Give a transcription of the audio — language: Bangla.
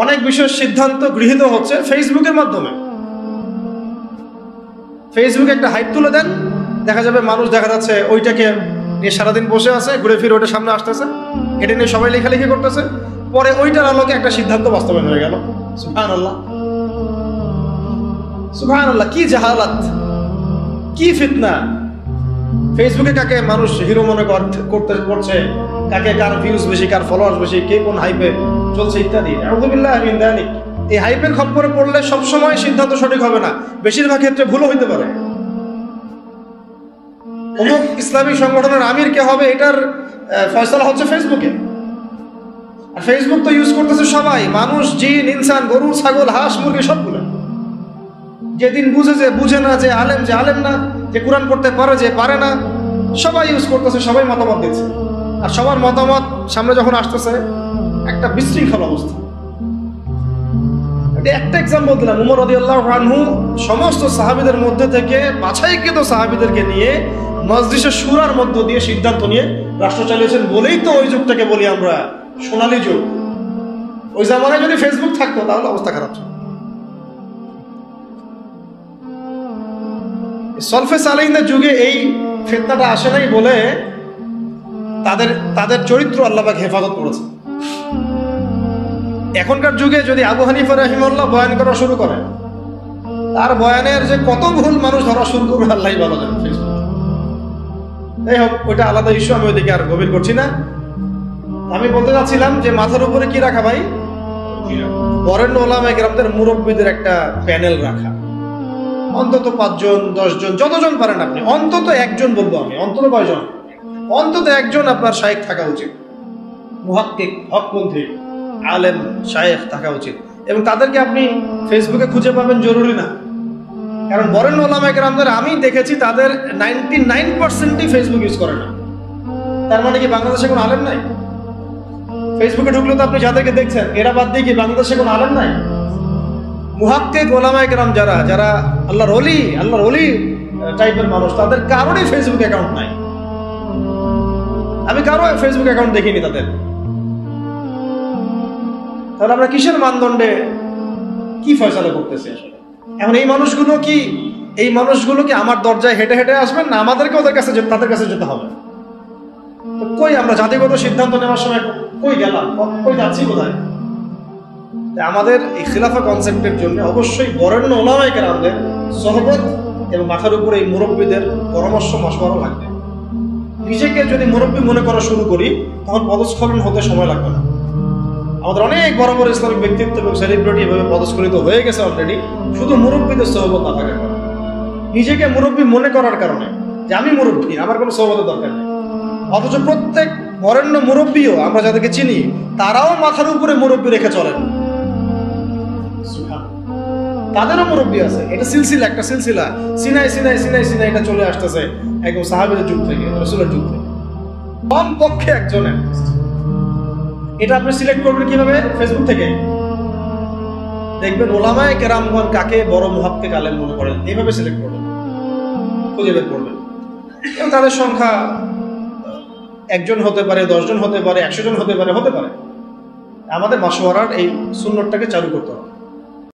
অনেক বিষয়ের সিদ্ধান্ত গৃহীত হচ্ছে ফেসবুকের মাধ্যমে। ফেসবুকে একটা হাইপ তুলে দেন, দেখা যাবে মানুষ দেখা যাচ্ছে ওইটাকে নিয়ে সারাদিন বসে আছে, ঘুরে ফিরে ওইটা সামনে আসতেছে, এটা নিয়ে সবাই লেখালেখি করতেছে, পরে ওইটার আলোকে একটা সিদ্ধান্ত বাস্তবায়ন হয়ে গেল। সুবহানাল্লাহ, সুবহানাল্লাহ, কি জাহালাত, কি ফিতনা। ফেসবুকে কাকে মানুষ হিরো মনে করছে, কাকে কার ভিউজ বেশি, কার ফলোয়ার্স বেশি, কে কোন হাইপে চলছে ইত্যাদি। আউযুবিল্লাহি মিন যালিক। এই হাইপের খপ্পরে পড়লে সবসময় সিদ্ধান্ত সঠিক হবে না, বেশিরভাগ ক্ষেত্রে ভুলও হইতে পারে। অমুক ইসলামী সংগঠনের আমির কে হবে, এটার ফয়সালা হচ্ছে ফেসবুকে। আর ফেসবুক তো ইউজ করতেছে সবাই, মানুষ, জিন, ইনসান, গরু, ছাগল, হাঁস, মুরগি সবগুলো। যেদিন বুঝে না যে আলেম না, যে কোরআন পড়তে পারে, যে পারে না, সবাই ইউজ করতেছে, সবাই মতামত দিচ্ছে। আর সবার মতামত সামনে যখন আসতেছে একটা বিশৃঙ্খল অবস্থা। একটা এক্সাম্পল দিলাম, উমর রাদিয়াল্লাহু আনহু সমস্ত সাহাবীদের মধ্যে থেকে বাছাইকৃত সাহাবীদেরকে নিয়ে মজলিসে শুরার মধ্য দিয়ে সিদ্ধান্ত নিয়ে রাষ্ট্র চালিয়েছেন বলেই তো ওই যুগটাকে বলি আমরা সোনালী যুগ। ওই জামানায় যদি ফেসবুক থাকতো তাহলে অবস্থা খারাপ ছিল। সলফে সালেহিনদের যুগে এই ফিতনাটা আসে নাই বলে তাদের চরিত্র আল্লাহ পাক হেফাজত করেছে। এখনকার যুগে যদি আবু হানিফা রাহিমাহুল্লাহ বয়ান করা শুরু করে, তার বয়ানের যে কত ভুল মানুষ ধরা শুরু করবে আল্লাহই ভালো জানেন। যাই হোক, ওইটা আলাদা ইস্যু, আমি ওইদিকে আর গভীর করছি না। আমি বলতে চাচ্ছিলাম যে মাথার উপরে কি রাখা ভাই, বরেণ্য ওলামায়ে কেরামদের মুরব্বীদের একটা প্যানেল রাখা, অন্তত 5 জন 10 জন, যতজন পারেন আপনি, অন্তত একজন বলবো আমি, অন্তত কয়জন, অন্তত একজন আপনার শায়েখ থাকা উচিত, মুহাক্কিক, হকপন্থী আলেম শায়েখ থাকা উচিত। এবং তাদেরকে আপনি ফেসবুকে খুঁজে পাবেন জরুরি না, কারণ বরেণ্য ওলামায়ে কেরামদের আমি দেখেছি তাদের 99%ই ফেসবুক ইউজ করে না। তার মানে কি বাংলাদেশে কোনো আলেম নাই? ফেসবুকে ঢুকলে তো আপনি যাদেরকে দেখছেন এরা বাদ দিয়ে কি বাংলাদেশে কোনো আলেম নাই? মুহাক্কিক ওলামায়ে কেরাম যারা আল্লাহর ওলি টাইপের মানুষ, তাদের কারোরই ফেসবুক অ্যাকাউন্ট নাই। আমি কারো ফেসবুক অ্যাকাউন্ট দেখিনি তাদের। তাহলে আমরা কিসের মানদণ্ডে কি ফয়সালা করতেছি আসলে? এখন এই মানুষগুলো কি আমার দরজায় হেঁটে হেঁটে আসবেন, না আমাদেরকে তাদের কাছে যেতে হবে? তো কই আমরা জাতিগত সিদ্ধান্ত নেওয়ার সময় কই গেলাম, কই যাচ্ছি, কোথায়? আমাদের এই খিলাফা কনসেপ্টের জন্য অবশ্যই বরেণ্য ওলামায়ে কেরামদের সোহবত এবং মাথার উপরে এই মুরব্বীদের পরামর্শ মশওয়ারা লাগবে। নিজেকে যদি মুরব্বী মনে করা শুরু করি তখন পদস্খলন হতে সময় লাগবে না। আমাদের অনেক বড় বড় ইসলামিক ব্যক্তিত্ব এবং সেলিব্রিটি এভাবে পদস্খলিত হয়ে গেছে অলরেডি, শুধু মুরব্বীদের সোহবত না থাকার কারণে, নিজেকে মুরব্বী মনে করার কারণে যে আমি মুরব্বী, আমার কোনো সোহবতের দরকার নেই। অথচ প্রত্যেক বরেণ্য মুরব্বীও আমরা যাদেরকে চিনি তারাও মাথার উপরে মুরব্বী রেখে চলেন, তাদেরও মুরব্বী আছে। এটা একটা সিলসিলা সিনাই এটা চলে আসতেছে একদম সাহাবীদের যুগ থেকে, রাসূলের যুগ থেকে, কম পক্ষে একজন। এটা আপনি সিলেক্ট করবেন কিভাবে? ফেসবুক থেকে দেখবেন ওলামায়ে কেরামগণ কাকে বড় মুহাক্কিক আলেম মনে করেন, এইভাবে সিলেক্ট করবেন, খুঁজে বের করবেন। এবং তাদের সংখ্যা 1 জন হতে পারে, 10 জন হতে পারে, 100 জন হতে পারে। আমাদের মাশওয়ারার এই সুন্নতটাকে চালু করতে হবে।